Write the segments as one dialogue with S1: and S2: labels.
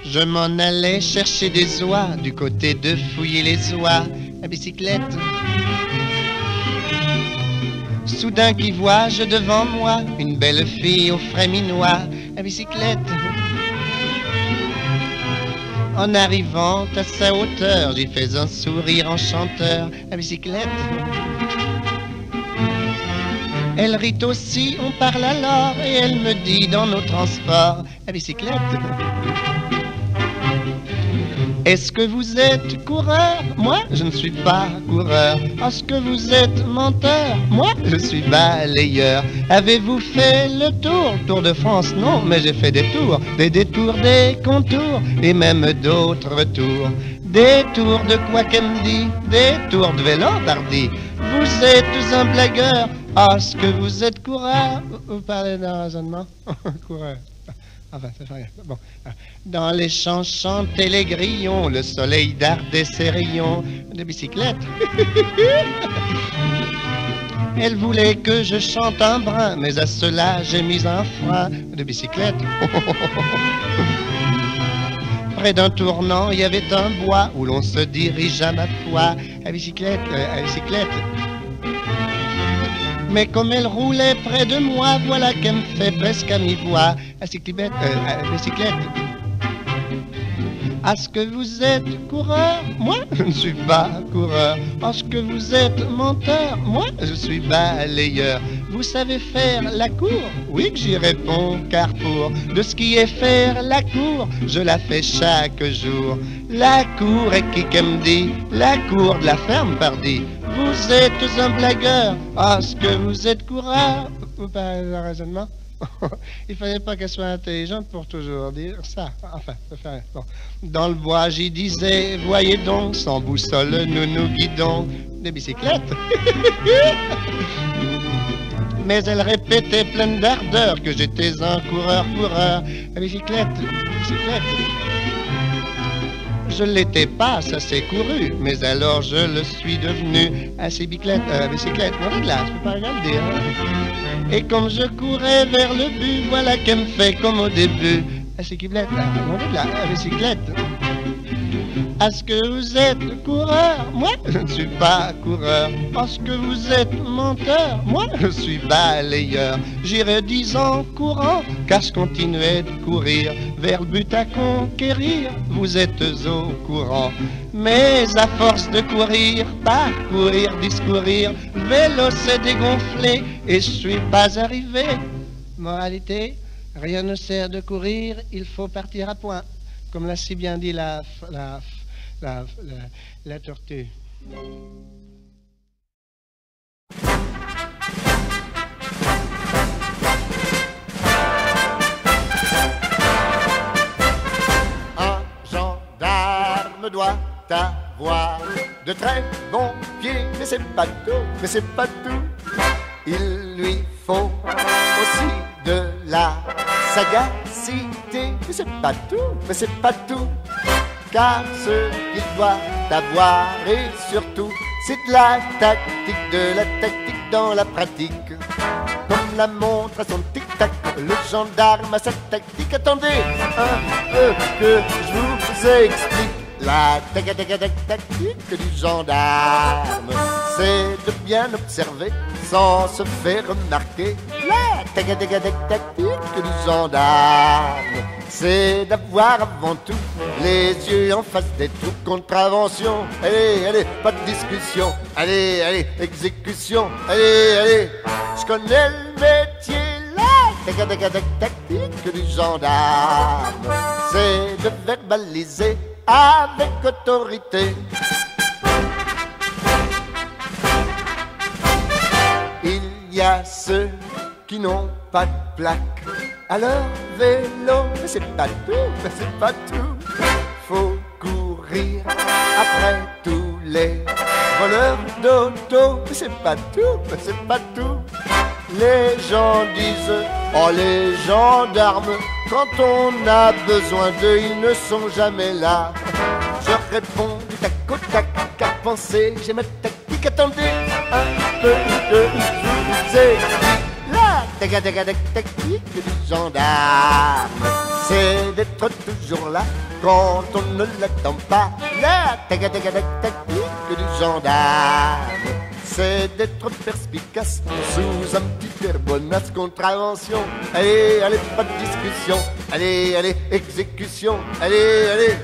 S1: Je m'en allais chercher des oies du côté de fouiller les oies à bicyclette. Soudain qui vois-je devant moi une belle fille au frais minois à bicyclette. En arrivant à sa hauteur, j'y fais un sourire enchanteur à bicyclette. Elle rit aussi, on parle alors, et elle me dit dans nos transports à bicyclette. Est-ce que vous êtes coureur? Moi, je ne suis pas coureur. Est-ce que vous êtes menteur? Moi, je suis balayeur. Avez-vous fait le tour de France? Non, mais j'ai fait des tours, des détours, des contours, et même d'autres tours. Des tours de quoi qu'elle me dit, des tours de vélo d'hardi. Vous êtes un blagueur. Est-ce que vous êtes coureur? Vous parlez d'un raisonnement? Coureur. Enfin, ça fait rien. Bon. Dans les champs chantaient les grillons, le soleil dardait ses rayons de bicyclette. Elle voulait que je chante un brin, mais à cela j'ai mis un frein de bicyclette. Près d'un tournant, il y avait un bois où l'on se dirige à ma foi à bicyclette, Mais comme elle roulait près de moi, voilà qu'elle me fait presque à mi-voix à bicyclette. Est-ce que vous êtes coureur? Moi, je ne suis pas coureur. Est-ce que vous êtes menteur? Moi, je suis balayeur. Vous savez faire la cour? Oui que j'y réponds, car pour de ce qui est faire la cour, je la fais chaque jour. La cour est qui qu'elle me dit? La cour de la ferme, pardi. Vous êtes un blagueur. Est-ce que vous êtes coureur? Vous parlez d'un raisonnement? Il fallait pas qu'elle soit intelligente pour toujours dire ça. Enfin, ça fait rien. Bon. Dans le bois, j'y disais, voyez donc, sans boussole, nous guidons des bicyclettes. Mais elle répétait pleine d'ardeur que j'étais un coureur à bicyclette. Je l'étais pas, ça s'est couru, mais alors je le suis devenu à bicyclette. Non, de là, je peux pas rien le dire. Et comme je courais vers le but, voilà qu'elle me fait comme au début. À bicyclette, non, de là, à bicyclette. Est-ce que vous êtes coureur? Moi, je ne suis pas coureur. Est-ce que vous êtes menteur? Moi, je suis balayeur. J'irai 10 ans courant, car je continuais de courir vers le but à conquérir. Vous êtes au courant. Mais à force de courir, parcourir, discourir, le vélo s'est dégonflé et je suis pas arrivé. Moralité, rien ne sert de courir, il faut partir à point. Comme l'a si bien dit la tortue.
S2: Un gendarme doit avoir de très bons pieds, mais c'est pas tout, Il lui faut aussi de la sagacité, mais c'est pas tout, car ce qu'il doit avoir et surtout, c'est de la tactique dans la pratique. Comme la montre à son tic-tac, le gendarme a sa tactique. Attendez un peu que je vous explique. La tactique du gendarme, c'est de bien observer sans se faire remarquer. La tactique du gendarme, c'est d'avoir avant tout les yeux en face des trous. Contravention, allez, pas de discussion. Allez, exécution, allez, je connais le métier. La tactique du gendarme, c'est de verbaliser avec autorité. Il y a ceux qui n'ont pas de plaque à leur vélo, mais c'est pas tout, Faut courir après tous les voleurs d'auto, mais c'est pas tout, Les gens disent, oh les gendarmes, quand on a besoin d'eux, ils ne sont jamais là. Je réponds du tac au tac, car penser, j'ai ma tactique. Attendez un peu que je c'est la tactique du gendarme. C'est d'être toujours là quand on ne l'attend pas. La tactique du gendarme, c'est d'être perspicace sous un petit air bonasse. Contravention, allez, allez, pas de discussion. Allez, allez, exécution. Allez, allez,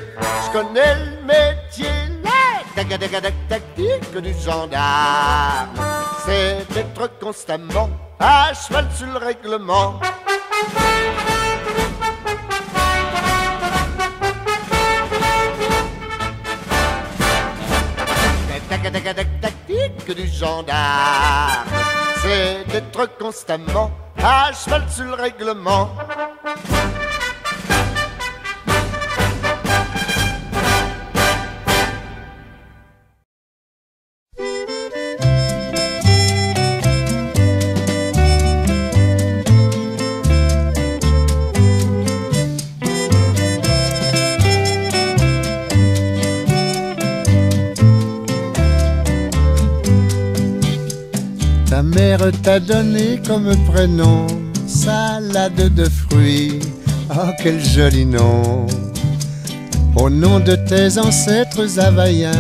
S2: je connais le métier. La tactique du gendarme, c'est d'être constamment à cheval sur le règlement. Tactique du gendarme, c'est d'être constamment à cheval sur le règlement.
S1: Ta mère t'a donné comme prénom salade de fruits. Oh, quel joli nom! Au nom de tes ancêtres havaïens,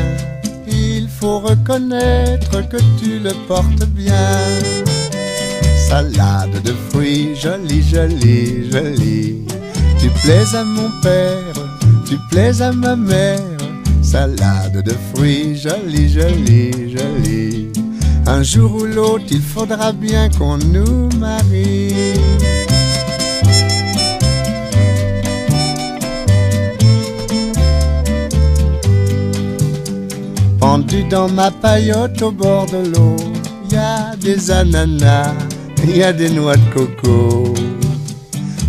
S1: il faut reconnaître que tu le portes bien. Salade de fruits, jolie, jolie, jolie. Tu plais à mon père, tu plais à ma mère. Salade de fruits, jolie, jolie, jolie. Un jour ou l'autre, il faudra bien qu'on nous marie. Pendu dans ma paillote au bord de l'eau, y a des ananas, y a des noix de coco.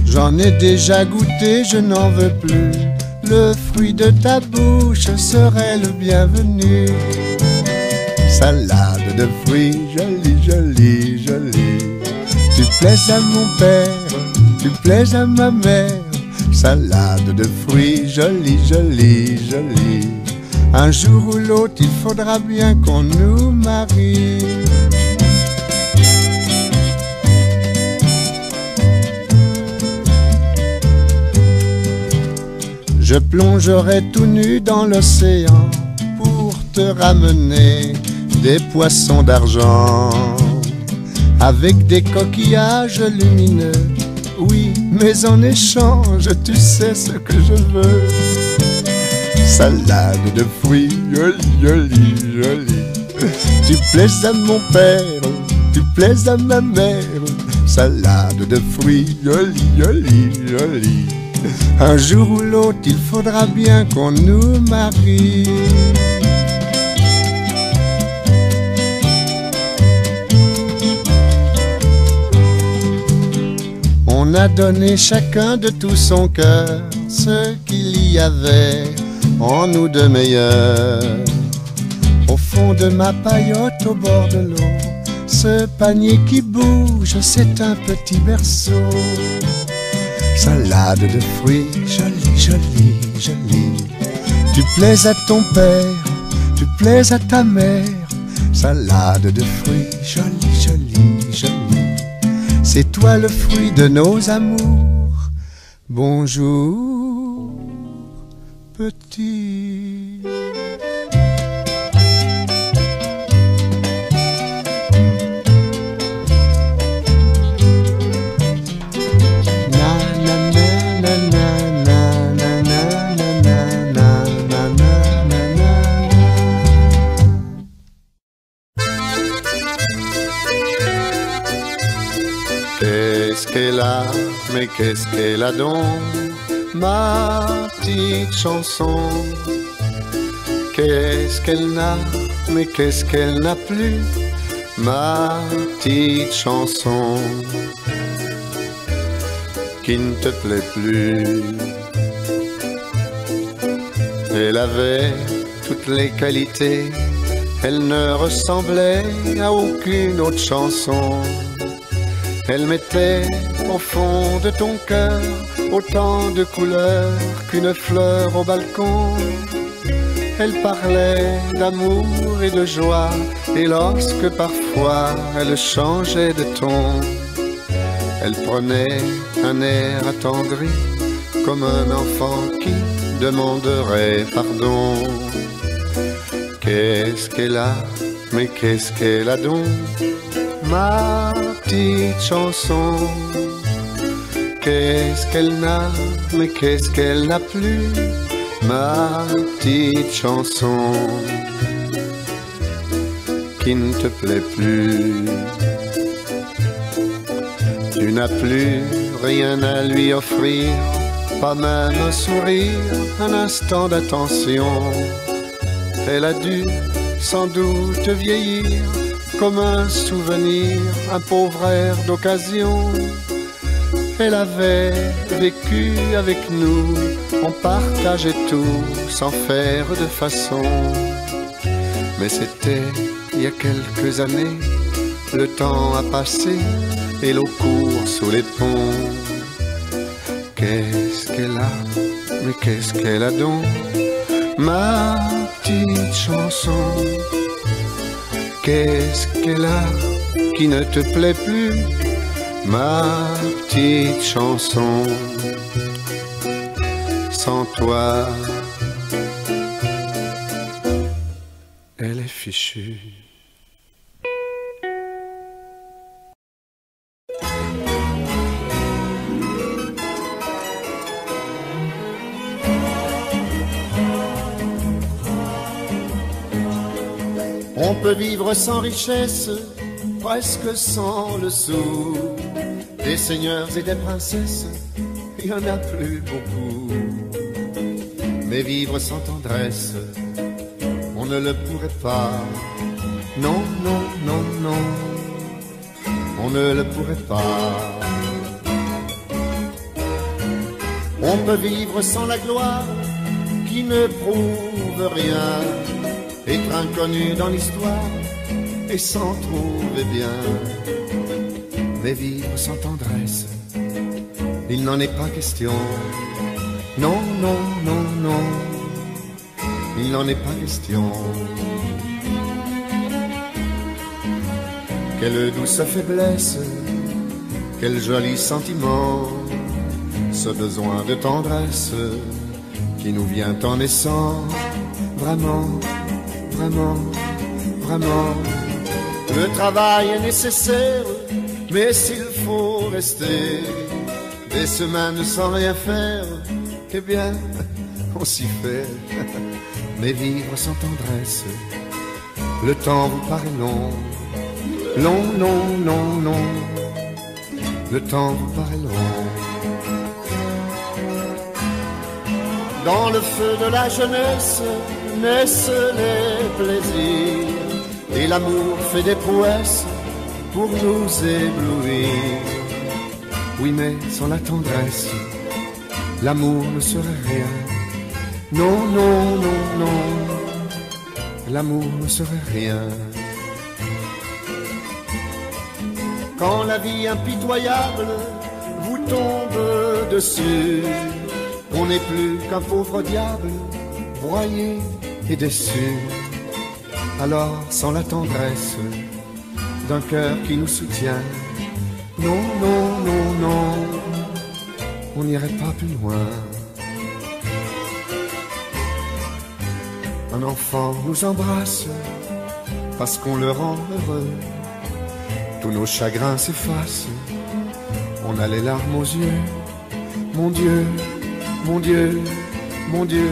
S1: J'en ai déjà goûté, je n'en veux plus. Le fruit de ta bouche serait le bienvenu. Salade de fruits, jolie, jolie, jolie. Tu plais à mon père, tu plais à ma mère. Salade de fruits, jolie, jolie, jolie. Un jour ou l'autre, il faudra bien qu'on nous marie. Je plongerai tout nu dans l'océan pour te ramener des poissons d'argent avec des coquillages lumineux. Oui, mais en échange, tu sais ce que je veux. Salade de fruits, jolie, jolie, jolie. Tu plais à mon père, tu plais à ma mère. Salade de fruits, jolie, jolie, jolie. Un jour ou l'autre, il faudra bien qu'on nous marie. On a donné chacun de tout son cœur ce qu'il y avait en nous de meilleur. Au fond de ma paillote au bord de l'eau, ce panier qui bouge, c'est un petit berceau. Salade de fruits, jolie, jolie, jolie. Tu plais à ton père, tu plais à ta mère. Salade de fruits, jolie, jolie, jolie. C'est toi le fruit de nos amours. Bonjour, petit.
S2: Qu'est-ce qu'elle a, mais qu'est-ce qu'elle a donc, ma petite chanson. Qu'est-ce qu'elle n'a, mais qu'est-ce qu'elle n'a plus, ma petite chanson. Qui ne te plaît plus. Elle avait toutes les qualités, elle ne ressemblait à aucune autre chanson. Elle mettait au fond de ton cœur autant de couleurs qu'une fleur au balcon. Elle parlait d'amour et de joie, et lorsque parfois elle changeait de ton, elle prenait un air attendri, comme un enfant qui demanderait pardon. Qu'est-ce qu'elle a, mais qu'est-ce qu'elle a donc, ma petite chanson? Qu'est-ce qu'elle n'a, mais qu'est-ce qu'elle n'a plus, ma petite chanson, qui ne te plaît plus? Tu n'as plus rien à lui offrir, pas même un sourire, un instant d'attention. Elle a dû sans doute vieillir comme un souvenir, un pauvre air d'occasion. Elle avait vécu avec nous, on partageait tout sans faire de façon. Mais c'était il y a quelques années, le temps a passé et l'eau court sous les ponts. Qu'est-ce qu'elle a, mais qu'est-ce qu'elle a donc, ma petite chanson? Qu'est-ce qu'elle a qui ne te plaît plus, ma petite chanson? Sans toi, elle est fichue. On peut vivre sans richesse, presque sans le sou. Des seigneurs et des princesses, il y en a plus beaucoup. Mais vivre sans tendresse, on ne le pourrait pas. Non, non, non, non, on ne le pourrait pas. On peut vivre sans la gloire, qui ne prouve rien, être inconnu dans l'histoire et s'en trouver bien. Mais vivre sans tendresse, il n'en est pas question. Non, non, non, non, il n'en est pas question. Quelle douce faiblesse, quel joli sentiment, ce besoin de tendresse qui nous vient en naissant. Vraiment, vraiment, vraiment, le travail est nécessaire, mais s'il faut rester des semaines sans rien faire, eh bien, on s'y fait. Mais vivre sans tendresse, le temps vous paraît long. Long, non, non, non, le temps vous paraît long. Dans le feu de la jeunesse naissent les plaisirs, et l'amour fait des prouesses pour nous éblouir. Oui, mais sans la tendresse, l'amour ne serait rien. Non, non, non, non, l'amour ne serait rien. Quand la vie impitoyable vous tombe dessus, on n'est plus qu'un pauvre diable, broyé et déçu. Alors, sans la tendresse d'un cœur qui nous soutient, non, non, non, non, on n'irait pas plus loin. Un enfant nous embrasse parce qu'on le rend heureux. Tous nos chagrins s'effacent, on a les larmes aux yeux. Mon Dieu, mon Dieu, mon Dieu,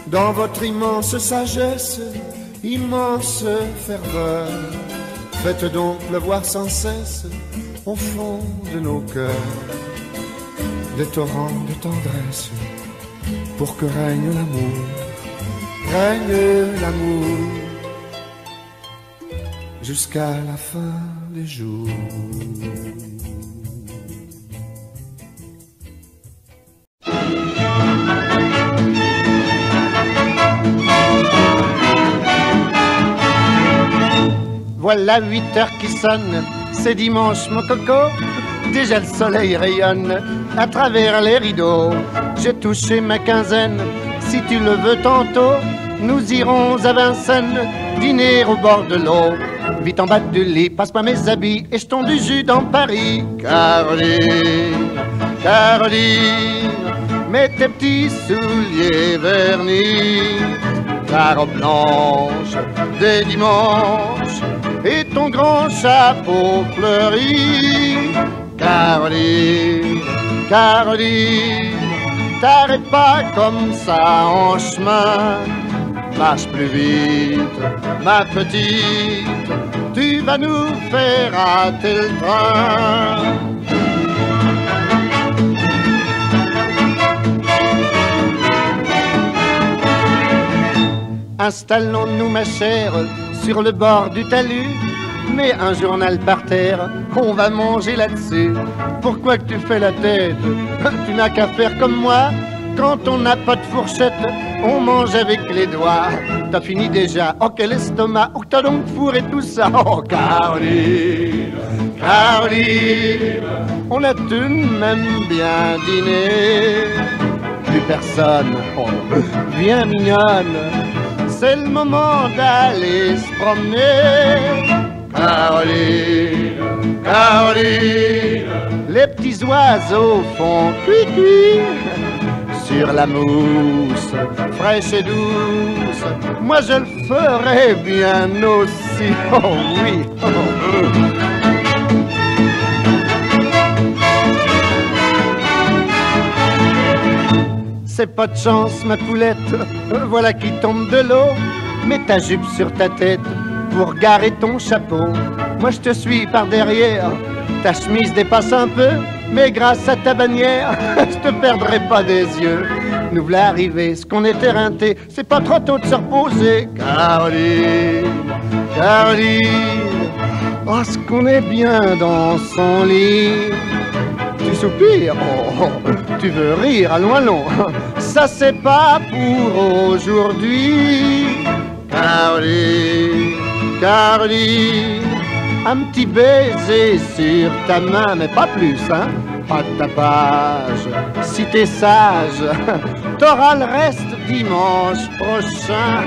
S2: dans votre immense sagesse, immense ferveur, faites donc pleuvoir sans cesse au fond de nos cœurs des torrents de tendresse, pour que règne l'amour, jusqu'à la fin des jours.
S1: Voilà 8 heures qui sonnent, c'est dimanche mon coco. Déjà le soleil rayonne à travers les rideaux. J'ai touché ma quinzaine, si tu le veux tantôt, nous irons à Vincennes, dîner au bord de l'eau. Vite en bas du lit, passe-moi mes habits et jetons du jus dans Paris. Caroline, Caroline, mets tes petits souliers vernis, ta robe blanche des dimanches et ton grand chapeau fleuri. Caroline, Caroline, t'arrêtes pas comme ça en chemin. Marche plus vite, ma petite, tu vas nous faire rater le train. Installons-nous, ma chère, sur le bord du talus. Mets un journal par terre, on va manger là-dessus. Pourquoi que tu fais la tête? Tu n'as qu'à faire comme moi. Quand on n'a pas de fourchette, on mange avec les doigts. T'as fini déjà, oh quel estomac, oh t'as donc fourré tout ça. Oh Caroline, Caroline, on a tout de même bien dîné. Plus personne, oh viens mignonne, c'est le moment d'aller se promener. Caroline, Caroline, les petits oiseaux font cuit-cuit sur la mousse, fraîche et douce. Moi je le ferai bien aussi, oh oui. C'est pas de chance ma poulette, voilà qui tombe de l'eau. Mets ta jupe sur ta tête pour garer ton chapeau. Moi je te suis par derrière, ta chemise dépasse un peu, mais grâce à ta bannière, je te perdrai pas des yeux. Nous voilà arrivés, ce qu'on est éreinté, c'est pas trop tôt de se reposer. Caroline, Caroline, oh ce qu'on est bien dans son lit. Tu soupires, oh, tu veux rire, allons, allons. Ça c'est pas pour aujourd'hui. Caroline, Caroline, un petit baiser sur ta main, mais pas plus, hein. Pas de tapage, si t'es sage, t'auras le reste dimanche prochain.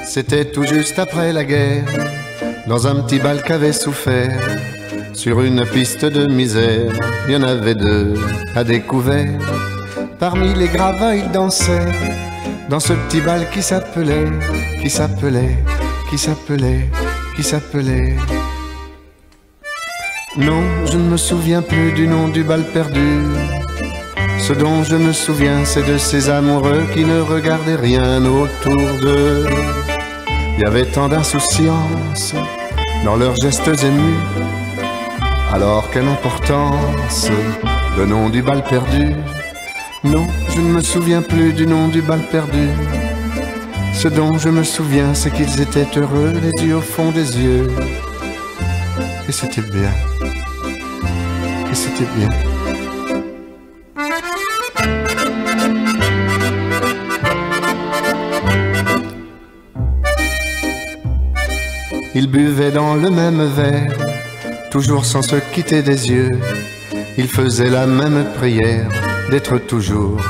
S2: C'était tout juste après la guerre, dans un petit bal qu'avait souffert. Sur une piste de misère, il y en avait deux à découvert. Parmi les gravats, ils dansaient dans ce petit bal qui s'appelait. Non, je ne me souviens plus du nom du bal perdu. Ce dont je me souviens, c'est de ces amoureux qui ne regardaient rien autour d'eux. Il y avait tant d'insouciance dans leurs gestes émus. Alors quelle importance, le nom du bal perdu. Non, je ne me souviens plus du nom du bal perdu. Ce dont je me souviens, c'est qu'ils étaient heureux, les yeux au fond des yeux. Et c'était bien. Et c'était bien. Ils buvaient dans le même verre, toujours sans se quitter des yeux. Ils faisaient la même prière, d'être toujours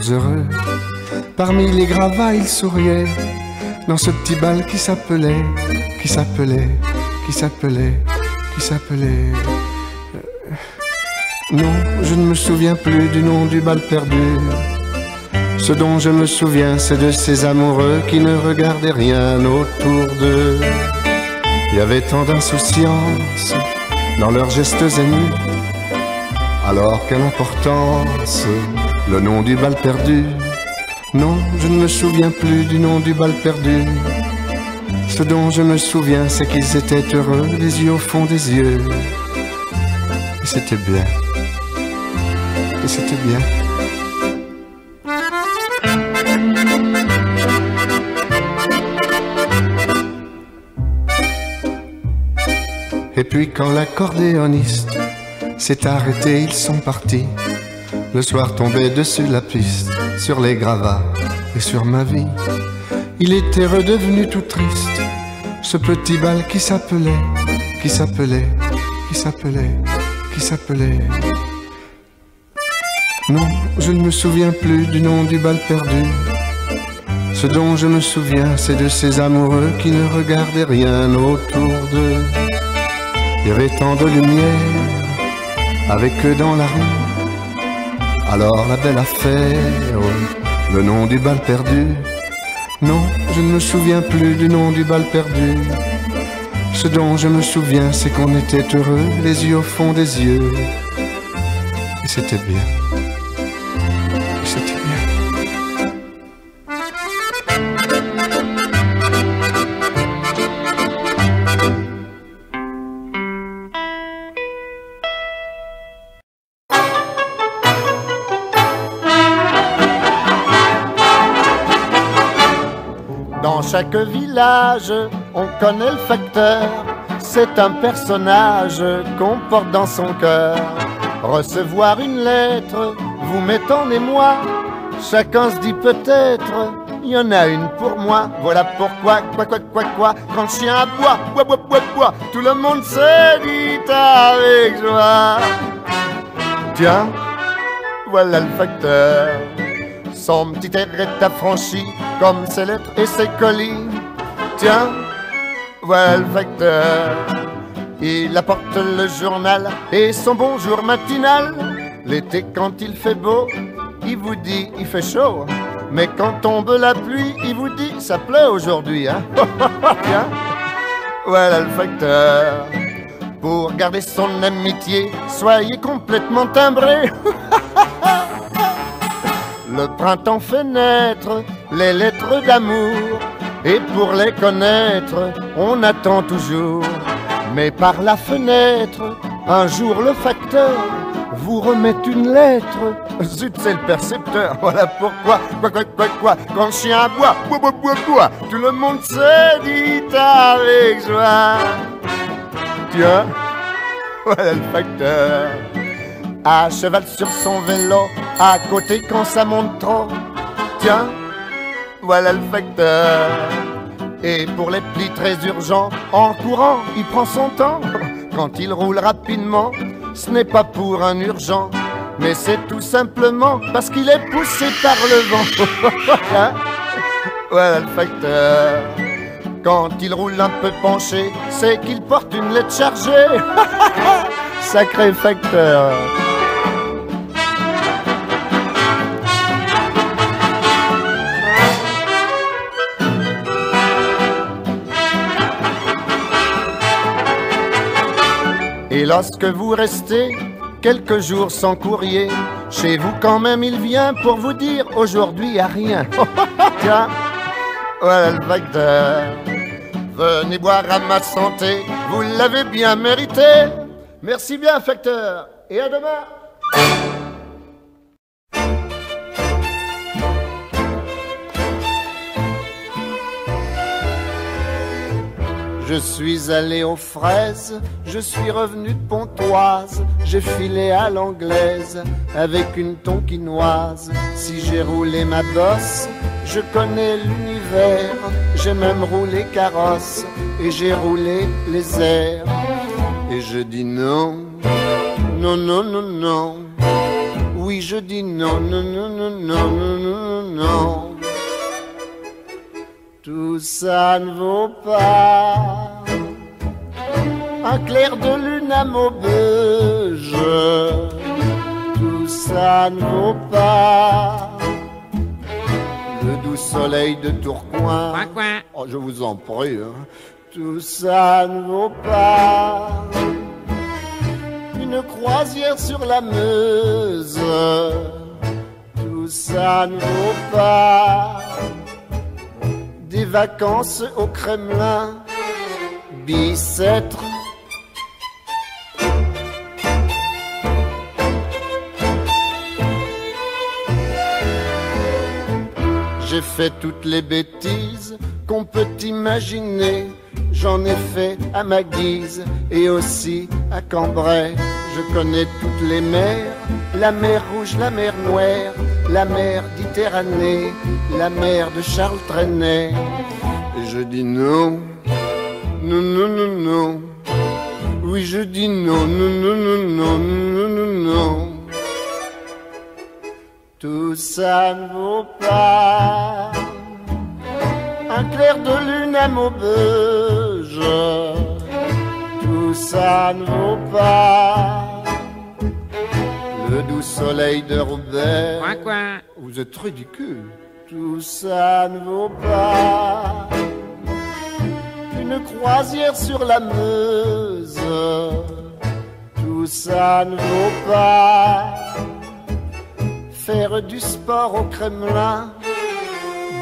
S2: heureux. Parmi les gravats, ils souriaient, dans ce petit bal qui s'appelait. Non, je ne me souviens plus du nom du bal perdu. Ce dont je me souviens, c'est de ces amoureux qui ne regardaient rien autour d'eux. Il y avait tant d'insouciance dans leurs gestes émus. Alors quelle importance, le nom du bal perdu. Non, je ne me souviens plus du nom du bal perdu. Ce dont je me souviens, c'est qu'ils étaient heureux, les yeux au fond des yeux. Et c'était bien. Et c'était bien. Et puis quand l'accordéoniste s'est arrêté, ils sont partis. Le soir tombait dessus la piste, sur les gravats,
S3: et sur ma vie. Il était redevenu tout triste, ce petit bal qui s'appelait, qui s'appelait, qui s'appelait, qui s'appelait. Non, je ne me souviens plus du nom du bal perdu. Ce dont je me souviens, c'est de ces amoureux qui ne regardaient rien autour d'eux. Il y avait tant de lumière avec eux dans la rue. Alors la belle affaire, le nom du bal perdu. Non, je ne me souviens plus du nom du bal perdu. Ce dont je me souviens, c'est qu'on était heureux, les yeux au fond des yeux. Et c'était bien. Et c'était bien.
S2: Dans chaque village, on connaît le facteur. C'est un personnage qu'on porte dans son cœur. Recevoir une lettre vous met en émoi. Chacun se dit peut-être, il y en a une pour moi. Voilà pourquoi, quoi, quand le chien aboie, bois, tout le monde se dit avec joie. Tiens, voilà le facteur. Son petit air est affranchi comme ses lettres et ses colis. Tiens, voilà le facteur. Il apporte le journal et son bonjour matinal. L'été quand il fait beau, il vous dit il fait chaud. Mais quand tombe la pluie, il vous dit ça pleut aujourd'hui, hein. Tiens, voilà le facteur. Pour garder son amitié, soyez complètement timbré. Le printemps fait naître les lettres d'amour, et pour les connaître, on attend toujours. Mais par la fenêtre, un jour le facteur vous remet une lettre. Zut, c'est le percepteur. Voilà pourquoi, quoi, quand le chien aboie, bois, tout le monde se dit avec joie. Tiens, voilà le facteur. À cheval sur son vélo, à côté quand ça monte trop. Tiens, voilà le facteur. Et pour les plis très urgents, en courant, il prend son temps. Quand il roule rapidement, ce n'est pas pour un urgent, mais c'est tout simplement parce qu'il est poussé par le vent. Hein? Voilà le facteur. Quand il roule un peu penché, c'est qu'il porte une lettre chargée. Sacré facteur. Et lorsque vous restez quelques jours sans courrier, chez vous quand même il vient pour vous dire aujourd'hui y'a rien. Tiens, voilà le facteur. Venez boire à ma santé, vous l'avez bien mérité. Merci bien facteur, et à demain. Je suis allé aux fraises, je suis revenu de Pontoise, j'ai filé à l'anglaise avec une tonkinoise. Si j'ai roulé ma bosse, je connais l'univers, j'ai même roulé carrosse et j'ai roulé les airs. Et je dis non, non, non, non, non. Oui, je dis non, non, non, non, non, non, non, non. Tout ça ne vaut pas un clair de lune à Maubeuge. Tout ça ne vaut pas le doux soleil de Tourcoing. Oh, je vous en prie, hein. Tout ça ne vaut pas une croisière sur la Meuse. Tout ça ne vaut pas des vacances au Kremlin, Bicêtre. J'ai fait toutes les bêtises qu'on peut imaginer. J'en ai fait à ma guise et aussi à Cambrai. Je connais toutes les mers la mer Rouge, la mer Noire, la mer Méditerranée, la mer de Charles Trenet. Et je dis non, non, non, non, non. Oui, je dis non, non, non, non, non, non, non, non. Tout ça ne vaut pas un clair de lune à Maubeuge. Tout ça ne vaut pas le doux soleil de Roubaix. Vous êtes ridicule. Tout ça ne vaut pas une croisière sur la Meuse. Tout ça ne vaut pas faire du sport au Kremlin.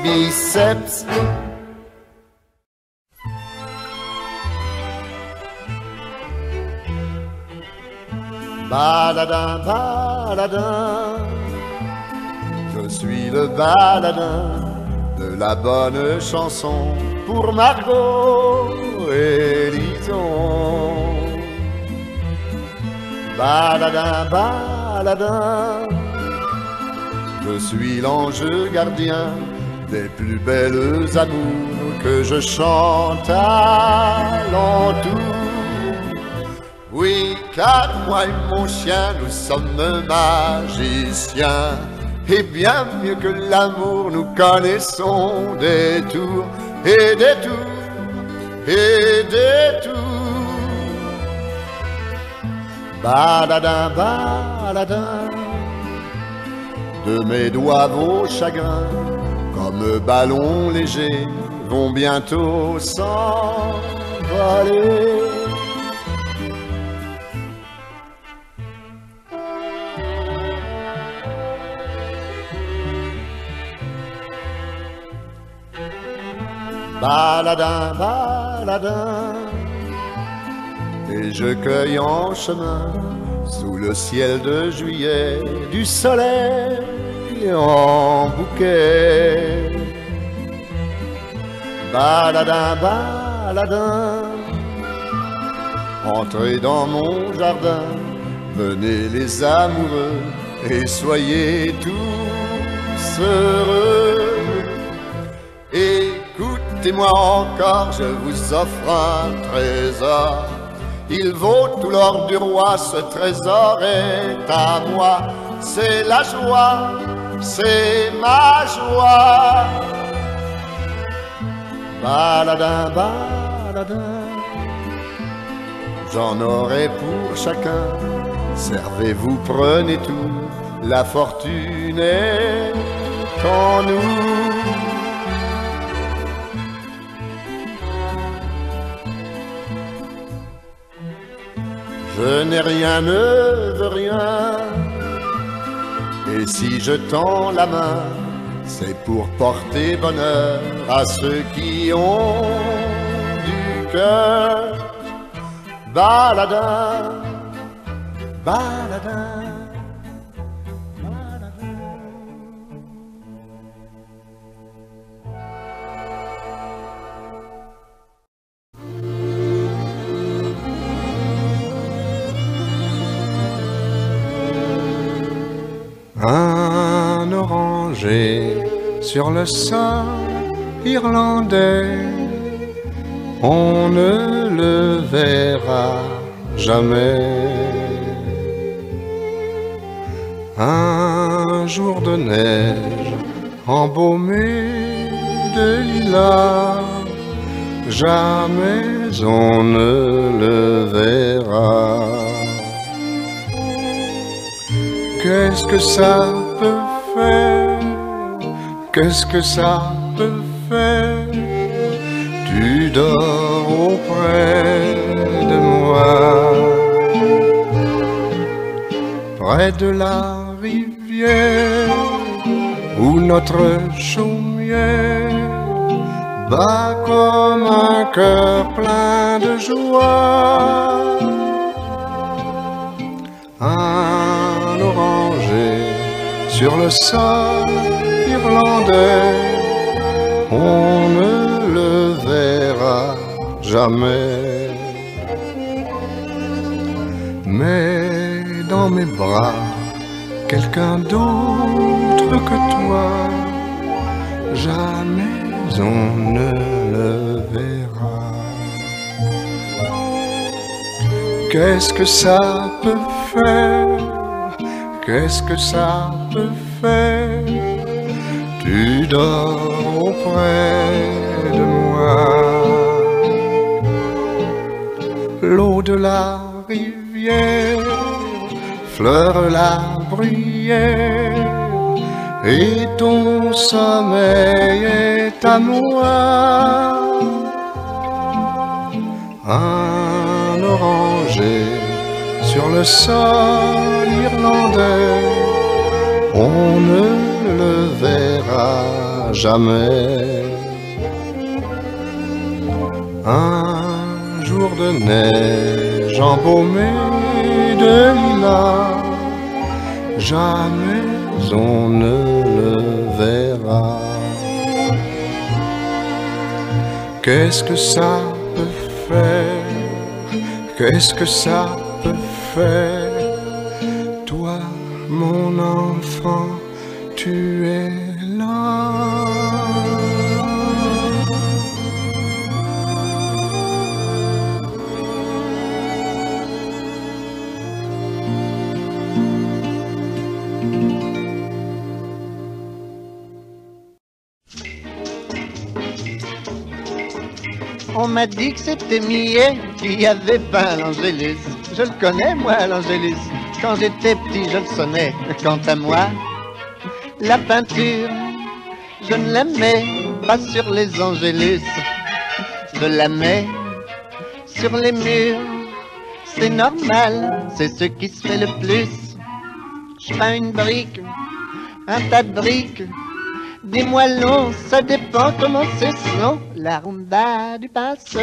S2: Biceps. Baladin, baladin, je suis le baladin de la bonne chanson pour Margot et Lison. Baladin, baladin, je suis l'ange gardien des plus belles amours que je chante à l'entour. Oui, car moi et mon chien, nous sommes magiciens, et bien mieux que l'amour, nous connaissons des tours et des tours et des tours. Baladin, baladin, de mes doigts vos chagrins, comme ballons légers, vont bientôt s'envoler. Baladin, baladin, et je cueille en chemin, sous le ciel de juillet, du soleil en bouquet. Baladin, baladin, entrez dans mon jardin, venez les amoureux, et soyez tous heureux. Écoutez-moi encore, je vous offre un trésor. Il vaut tout l'or du roi, ce trésor est à moi. C'est la joie, c'est ma joie. Baladin, baladin, j'en aurai pour chacun. Servez-vous, prenez tout, la fortune est en nous. Je n'ai rien, ne veux rien, et si je tends la main, c'est pour porter bonheur à ceux qui ont du cœur. Baladin, baladin, baladin.
S3: Un oranger sur le sol irlandais, on ne le verra jamais. Un jour de neige embaumé de lilas, jamais on ne le verra. Qu'est-ce que ça peut faire? Qu'est-ce que ça peut faire? Tu dors auprès de moi, près de la rivière où notre chaumière bat comme un cœur plein de joie. Un oranger sur le sol irlandais, on ne le verra jamais. Mais dans mes bras, quelqu'un d'autre que toi, jamais on ne le verra. Qu'est-ce que ça peut faire? Qu'est-ce que ça peut faire? Tu dors auprès de moi. L'eau de la rivière fleure la bruyère et ton sommeil est à moi. Un oranger sur le sol irlandais, on ne le verra jamais. Un jour de neige embaumé de lilas, jamais on ne le verra. Qu'est-ce que ça peut faire? Qu'est-ce que ça peut faire? Toi, mon enfant, tu es là.
S1: On m'a dit que c'était Millet qui avait peint l'Angélus. Je le connais, moi, l'Angélus. Quand j'étais petit, je le sonnais. Quant à moi, la peinture, je ne la mets pas sur les Angélus. Je la mets sur les murs. C'est normal, c'est ce qui se fait le plus. Je peins une brique, un tas de briques, des moellons, ça dépend comment c'est son. La rumba du passo,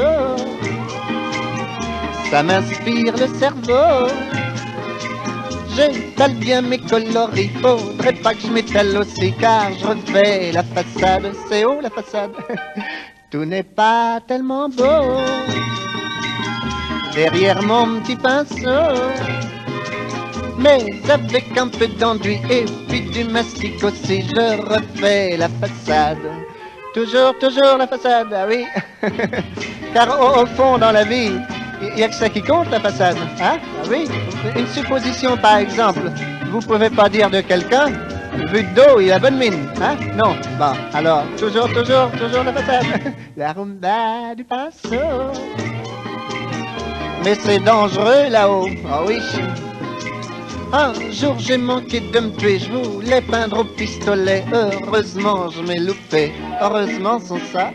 S1: ça m'inspire le cerveau. J'étale bien mes coloris, faudrait pas que je m'étale aussi, car je refais la façade. C'est haut la façade, tout n'est pas tellement beau derrière mon petit pinceau. Mais avec un peu d'enduit et puis du mastic aussi, je refais la façade. Toujours, toujours la façade, ah oui. Car au fond, dans la vie, il n'y a que ça qui compte, la façade. Hein? Ah oui. Une supposition, par exemple. Vous pouvez pas dire de quelqu'un, vu de dos, il a bonne mine. Hein? Non. Bon, alors, toujours, toujours, toujours la façade. La rumba du passo. Mais c'est dangereux là-haut. Ah oui. Un jour j'ai manqué de me tuer, je voulais peindre au pistolet. Heureusement je m'ai loupé, heureusement sans ça.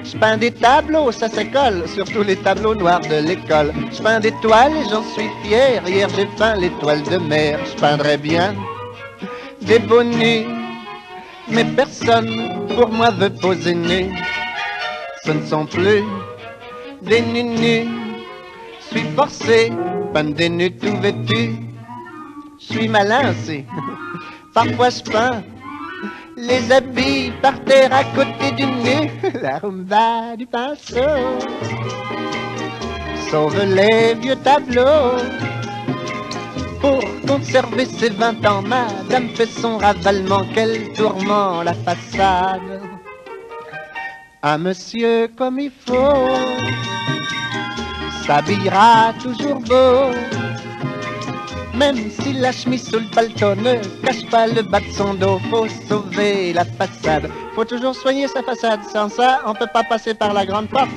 S1: Je peins des tableaux, ça s'école, surtout les tableaux noirs de l'école. Je peins des toiles et j'en suis fier, hier j'ai peint l'étoile de mer. Je peindrais bien des beaux nus, mais personne pour moi veut poser nu. Ce ne sont plus des nus, je suis forcé, peindre des nus tout vêtus. Je suis malin aussi, parfois je peins les habits par terre à côté du nu. La rumba du pinceau sauve les vieux tableaux. Pour conserver ses 20 ans, madame fait son ravalement. Quel tourment la façade. Un monsieur comme il faut s'habillera toujours beau, même si la chemise sous le paletot ne cache pas le bas de son dos. Faut sauver la façade, faut toujours soigner sa façade. Sans ça, on peut pas passer par la grande porte.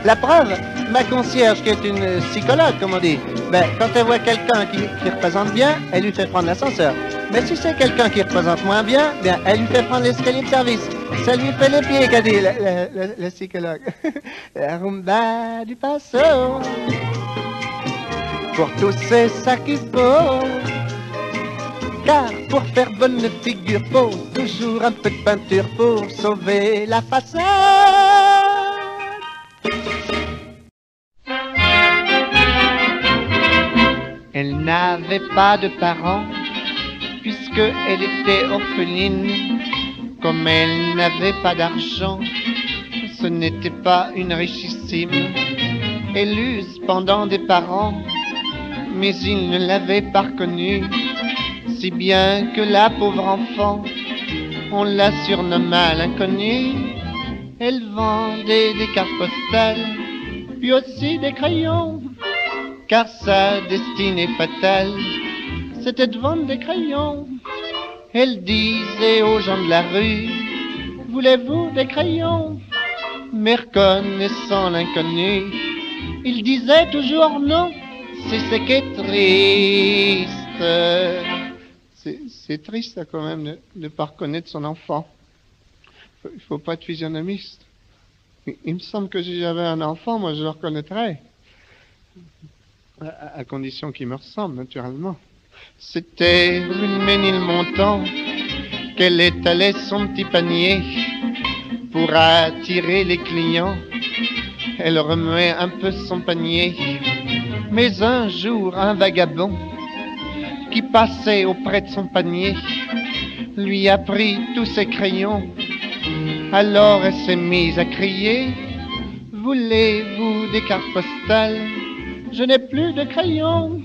S1: La preuve, ma concierge, qui est une psychologue, comme on dit, ben, quand elle voit quelqu'un qui représente bien, elle lui fait prendre l'ascenseur. Mais si c'est quelqu'un qui représente moins bien, bien, elle lui fait prendre l'escalier de service. Ça lui fait les pieds, qu'a dit le psychologue. La rumba du passo. Pour tous c'est ça qu'il faut. Car pour faire bonne figure, faut toujours un peu de peinture pour sauver la façade. Elle n'avait pas de parents, puisque elle était orpheline. Comme elle n'avait pas d'argent, ce n'était pas une richissime. Elle eut cependant des parents, mais ils ne l'avaient pas reconnue. si bien que la pauvre enfant, on la surnomma l'inconnue. Elle vendait des cartes postales, puis aussi des crayons, car sa destinée fatale, c'était de vendre des crayons. Elle disait aux gens de la rue, voulez-vous des crayons? Mais reconnaissant l'inconnu, il disait toujours non, c'est ce qui est triste. C'est triste ça, quand même de ne pas reconnaître son enfant. Il faut pas être physionomiste. Il me semble que si j'avais un enfant, moi je le reconnaîtrais. À condition qu'il me ressemble, naturellement. C'était une Ménilmontant qu'elle étalait son petit panier pour attirer les clients. Elle remuait un peu son panier. Mais un jour, un vagabond qui passait auprès de son panier lui a pris tous ses crayons. Alors elle s'est mise à crier, voulez-vous des cartes postales? Je n'ai plus de crayons.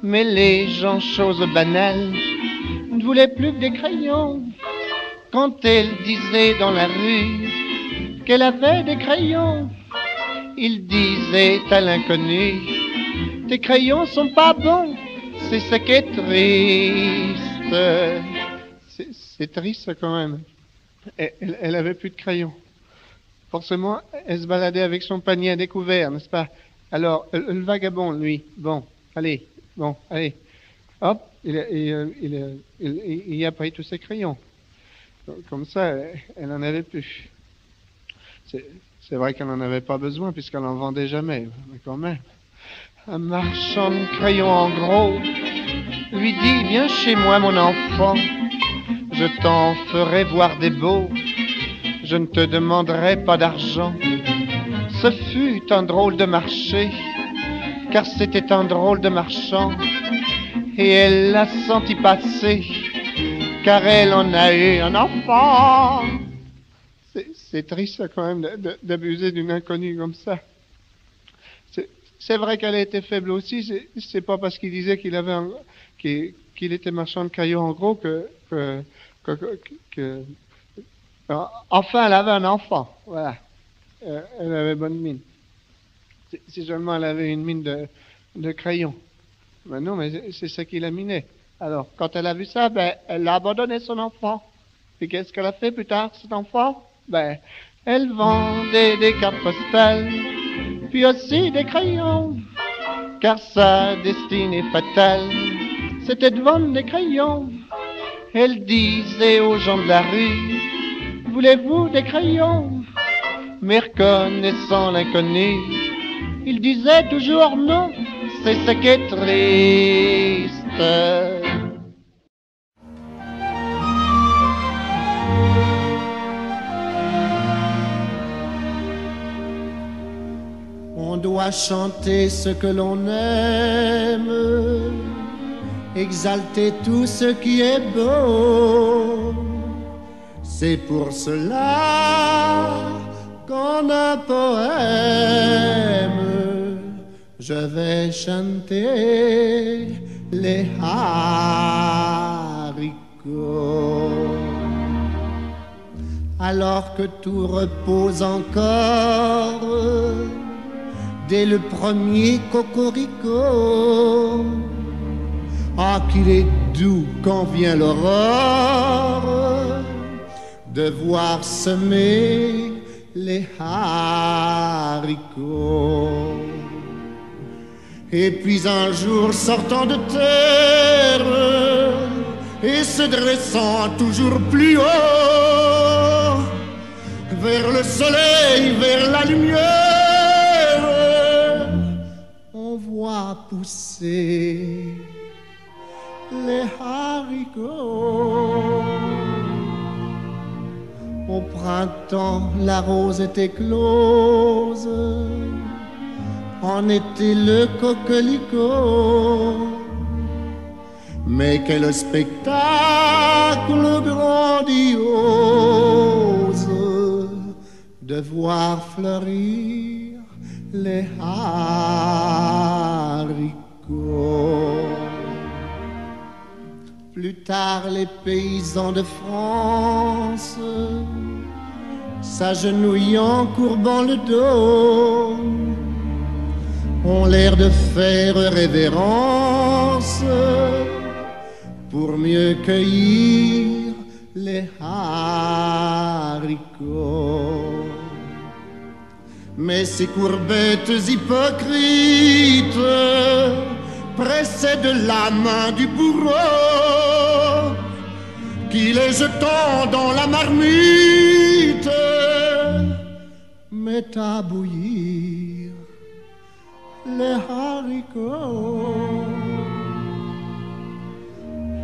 S1: Mais les gens, chose banale, ne voulaient plus que des crayons. Quand elle disait dans la rue qu'elle avait des crayons, il disait à l'inconnu, tes crayons sont pas bons, c'est ce qui est triste. C'est triste quand même. Elle avait plus de crayons. Forcément, elle se baladait avec son panier à découvert, n'est-ce pas? Alors, le vagabond, lui, bon, allez, hop, il a pris tous ses crayons. Comme ça, elle n'en avait plus. C'est vrai qu'elle n'en avait pas besoin, puisqu'elle n'en vendait jamais, mais quand même. Un marchand de crayons en gros lui dit, viens chez moi mon enfant, je t'en ferai voir des beaux, je ne te demanderai pas d'argent. Ce fut un drôle de marché, car c'était un drôle de marchand, et elle l'a senti passer, car elle en a eu un enfant. C'est triste quand même d'abuser d'une inconnue comme ça. C'est vrai qu'elle a été faible aussi, c'est pas parce qu'il disait qu'il avait qu'il était marchand de crayons en gros enfin elle avait un enfant, voilà. Elle avait bonne mine. Si seulement elle avait une mine de crayon. Mais non, mais c'est ça qui la minait. Alors, quand elle a vu ça, elle a abandonné son enfant. Et qu'est-ce qu'elle a fait plus tard, cet enfant? Elle vendait des cartes postales, puis aussi des crayons, car sa destinée fatale, c'était de vendre des crayons. Elle disait aux gens de la rue, voulez-vous des crayons? Mais reconnaissant l'inconnu, il disait toujours non, c'est ce qui est triste.
S4: On doit chanter ce que l'on aime, exalter tout ce qui est beau. C'est pour cela qu'en un poème, je vais chanter les haricots. Alors que tout repose encore, dès le premier cocorico, ah qu'il est doux quand vient l'aurore, de voir semer les haricots. Et puis un jour sortant de terre et se dressant toujours plus haut, vers le soleil, vers la lumière, on voit pousser les haricots. Au printemps, la rose est éclose, en été le coquelicot. Mais quel spectacle grandiose de voir fleurir les haricots. Plus tard, les paysans de France s'agenouillant, courbant le dos, ont l'air de faire révérence pour mieux cueillir les haricots. Mais ces courbettes hypocrites précèdent la main du bourreau qui, les jetant dans la marmite, met à bouillir les haricots.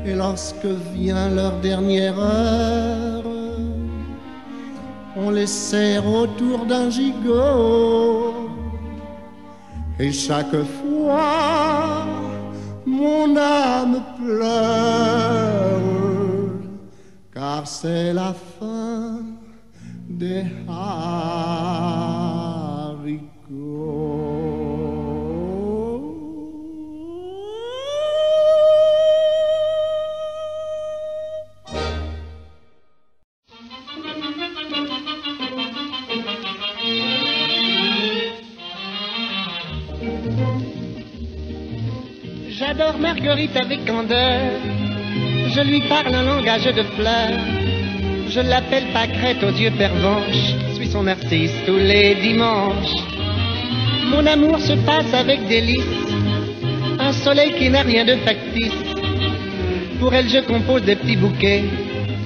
S4: Et lorsque vient leur dernière heure, on les serre autour d'un gigot. Et chaque fois, mon âme pleure, car c'est la fin des haricots.
S1: J'adore Marguerite avec candeur, je lui parle un langage de fleurs. Je l'appelle Pâquerette aux yeux pervenches, suis son narcisse tous les dimanches. Mon amour se passe avec délice, un soleil qui n'a rien de factice. Pour elle je compose des petits bouquets,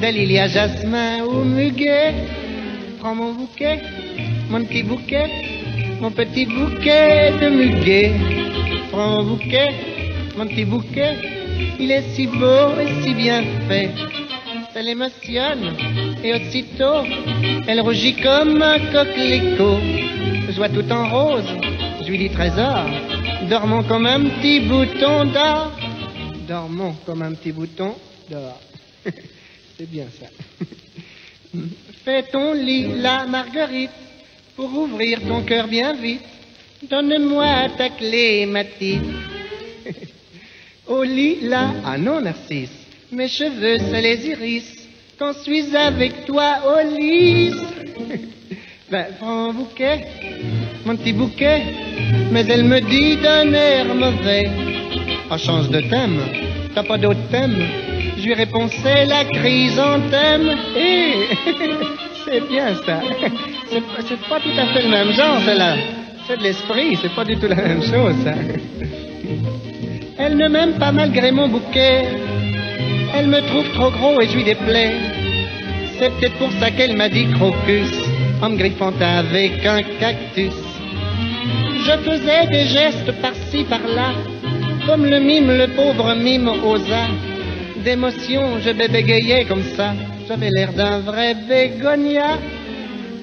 S1: de lilia, jasmin ou muguet. Prends mon bouquet, mon petit bouquet, mon petit bouquet de muguet. Prends mon bouquet, mon petit bouquet, il est si beau et si bien fait. Ça l'émotionne, et aussitôt, elle rougit comme un coquelicot. Je vois tout en rose, je lui dis trésor, dormons comme un petit bouton d'or. Dormons comme un petit bouton d'or. C'est bien ça. Fais ton lit, la Marguerite, pour ouvrir ton cœur bien vite. Donne-moi ta clé, ma petite. Au lit, là, ah non, Narcisse, mes cheveux, c'est les iris. Quand je suis avec toi au lit. Ben, prends mon bouquet, mon petit bouquet. Mais elle me dit d'un air mauvais: oh, change de thème, t'as pas d'autre thème? Je lui réponds: c'est la chrysanthème. Eh, c'est bien ça. C'est pas tout à fait le même genre, celle-là. C'est de l'esprit, c'est pas du tout la même chose, ça. Elle ne m'aime pas malgré mon bouquet. Elle me trouve trop gros et je lui déplais. C'est peut-être pour ça qu'elle m'a dit crocus, en me griffant avec un cactus. Je faisais des gestes par-ci, par-là, comme le mime, le pauvre mime osa. D'émotion, je bégayais comme ça. J'avais l'air d'un vrai bégonia.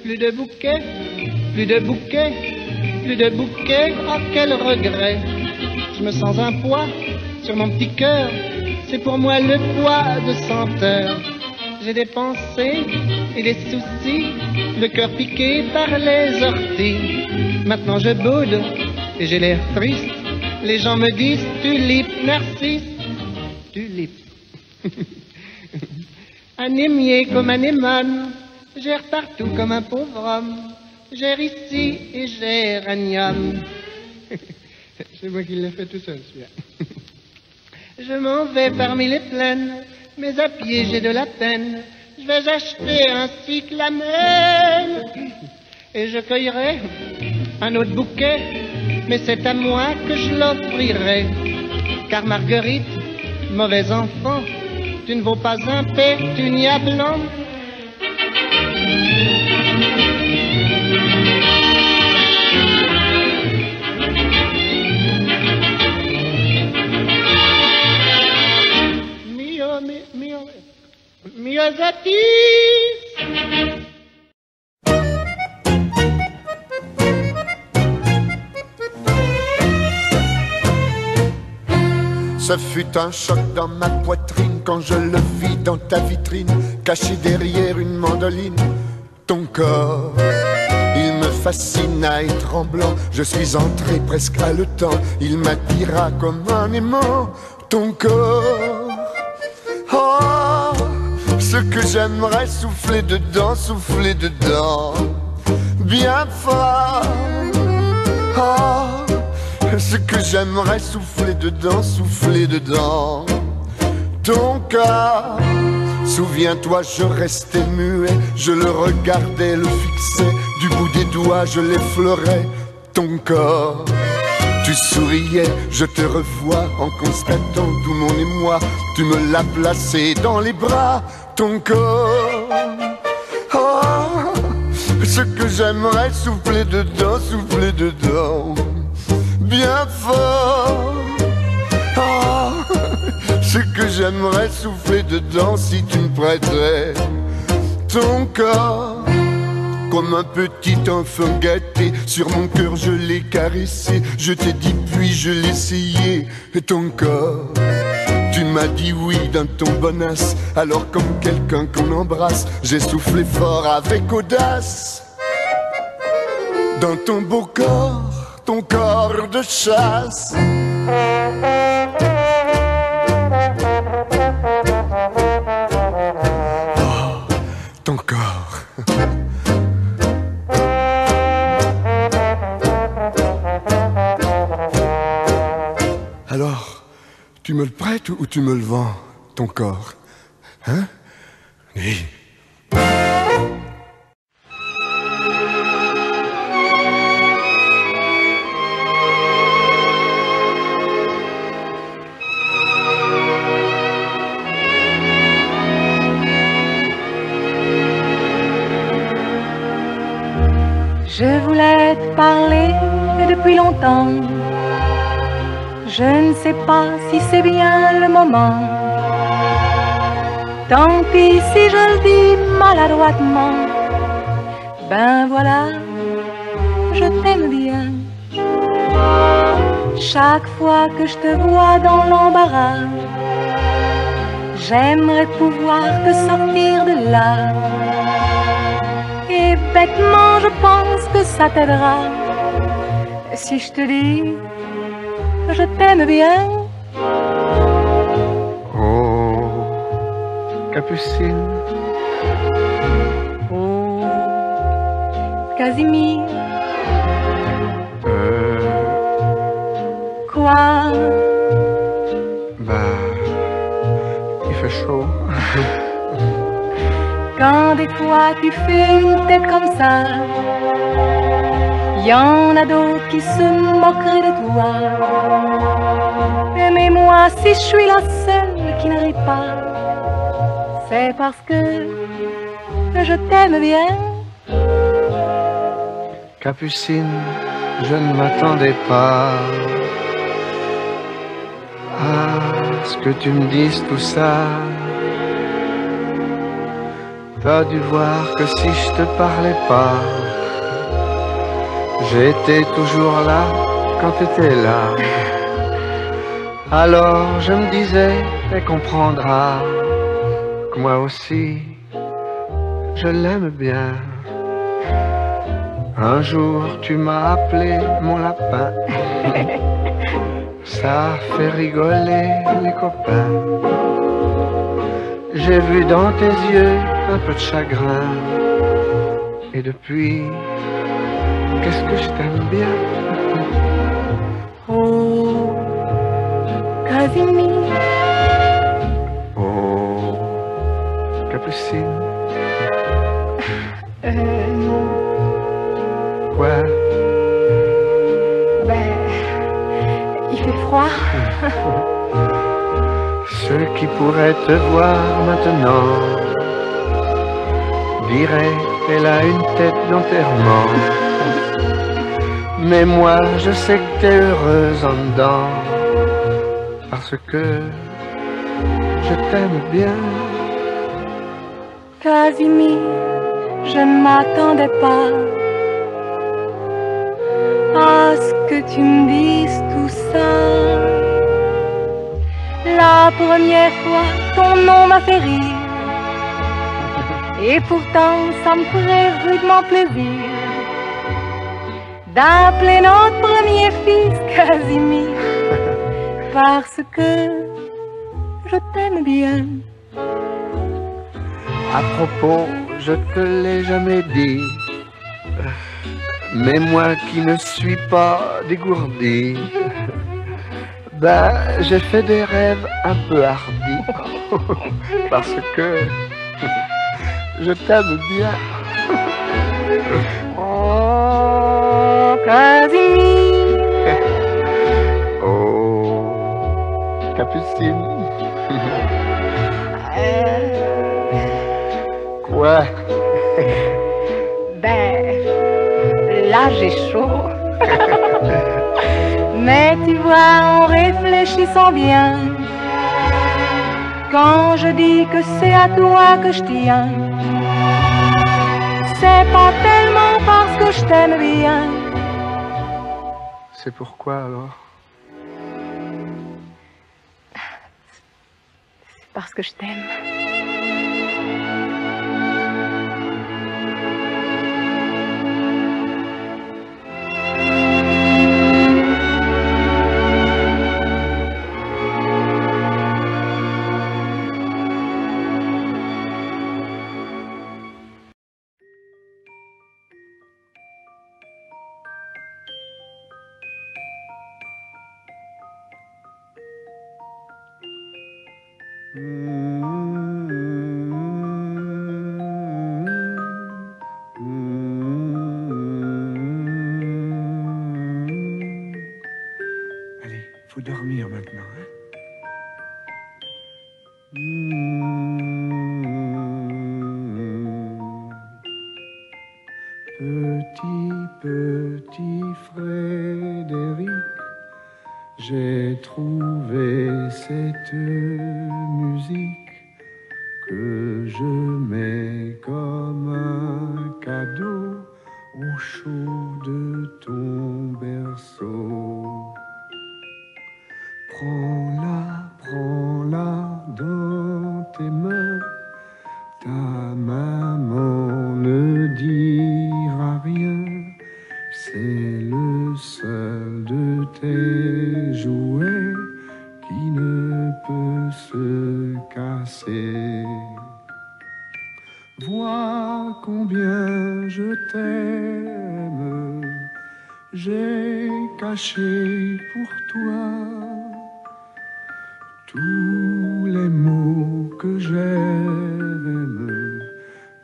S1: Plus de bouquet, plus de bouquet, plus de bouquet. Oh, quel regret. Je me sens un poids sur mon petit cœur. C'est pour moi le poids de senteur. J'ai des pensées et des soucis, le cœur piqué par les orties. Maintenant je boude et j'ai l'air triste. Les gens me disent: tulipe, Narcisse, tulipe. Anémié comme anémone, j'erre partout comme un pauvre homme. J'erre ici et géranium. C'est moi qui l'ai fait tout seul, celui-là. Je m'en vais parmi les plaines, mais à pied j'ai de la peine. Je vais acheter un cyclamen et je cueillerai un autre bouquet, mais c'est à moi que je l'offrirai. Car Marguerite, mauvais enfant, tu ne vaux pas un pétunia blanc. Myosotis.
S2: Ce fut un choc dans ma poitrine quand je le vis dans ta vitrine, caché derrière une mandoline. Ton corps, il me fascina et tremblant, je suis entré presque haletant. Il m'attira comme un aimant. Ton corps, ce que j'aimerais souffler dedans, bien fort. Oh, ce que j'aimerais souffler dedans, ton corps. Souviens-toi, je restais muet, je le regardais, le fixais, du bout des doigts, je l'effleurais, ton corps. Tu souriais, je te revois en constatant tout mon émoi. Tu me l'as placé dans les bras, ton corps. Oh, ce que j'aimerais souffler dedans, bien fort. Oh, ce que j'aimerais souffler dedans si tu me prêtais ton corps. Comme un petit enfant gâté, sur mon cœur je l'ai caressé. Je t'ai dit puis je l'ai essayé, ton corps. Tu m'as dit oui dans ton bonasse, alors comme quelqu'un qu'on embrasse, j'ai soufflé fort avec audace. Dans ton beau corps, ton corps de chasse. Oh, ton corps. Alors, tu me le prêtes ou tu me le vends, ton corps? Hein? Oui.
S5: Je voulais te parler depuis longtemps. Je ne sais pas si c'est bien le moment. Tant pis si je le dis maladroitement. Ben voilà, je t'aime bien. Chaque fois que je te vois dans l'embarras, j'aimerais pouvoir te sortir de là. Et bêtement je pense que ça t'aidera si je te dis je t'aime bien.
S3: Oh, Capucine.
S5: Oh, Casimir. Quoi?
S3: Bah, il fait chaud.
S5: Quand des fois tu fais une tête comme ça, y en a d'autres qui se moqueraient de toi. Mais moi, si je suis la seule qui ne rit pas, c'est parce que je t'aime bien.
S3: Capucine, je ne m'attendais pas à ce que tu me dises tout ça. T'as dû voir que si je te parlais pas, j'étais toujours là quand t'étais là. Alors je me disais, elle comprendra que moi aussi, je l'aime bien. Un jour tu m'as appelé mon lapin. Ça fait rigoler les copains. J'ai vu dans tes yeux un peu de chagrin. Et depuis, qu'est-ce que je t'aime bien.
S5: Oh, Casimir.
S3: Oh, Capucine.
S5: Non.
S3: Quoi?
S5: Ben, il fait froid.
S3: Ceux qui pourraient te voir maintenant diraient qu'elle a une tête d'enterrement. Mais moi je sais que t'es heureuse en dedans, parce que je t'aime bien.
S5: Casimir, je ne m'attendais pas à ce que tu me dises tout ça. La première fois, ton nom m'a fait rire. Et pourtant, ça me ferait rudement plaisir d'appeler notre premier fils Casimir, parce que je t'aime bien.
S3: À propos, je te l'ai jamais dit, mais moi qui ne suis pas dégourdi, ben j'ai fait des rêves un peu hardis, parce que je t'aime bien.
S5: Oh, Casimir.
S3: Oh, Capucine. Quoi?
S5: Ben, là j'ai chaud. Mais tu vois, en réfléchissant bien, quand je dis que c'est à toi que je tiens, c'est pas tellement parce que je t'aime bien.
S3: C'est pourquoi alors?
S5: Parce que je t'aime.
S3: Allez, faut dormir maintenant, hein? Petit Frédéric, j'ai trouvé cette musique que je mets comme un cadeau au chaud de ton berceau. Prends-la dans tes mains. Ta maman ne dira rien. C'est le seul de tes jouets qui ne peut se casser. Vois combien je t'aime. J'ai caché pour toi tous les mots que j'aime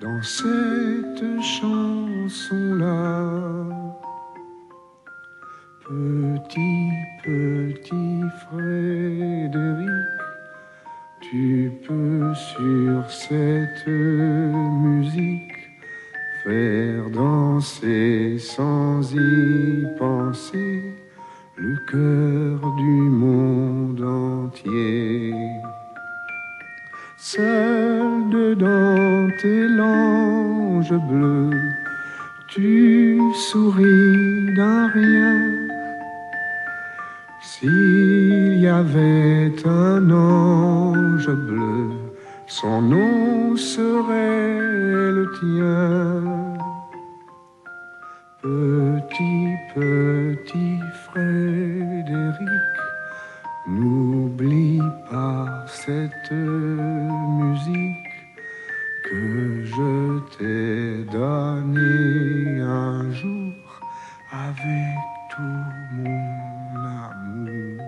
S3: dans cette chanson-là. Petit Frédéric, tu peux sur cette musique faire danser sans y penser le cœur du monde entier. Seul dedans tes langes bleues, tu souris d'un rien. S'il y avait un ange bleu, son nom serait le tien. Petit Frédéric, n'oublie pas cette musique que je t'ai donnée un jour avec tout mon amour.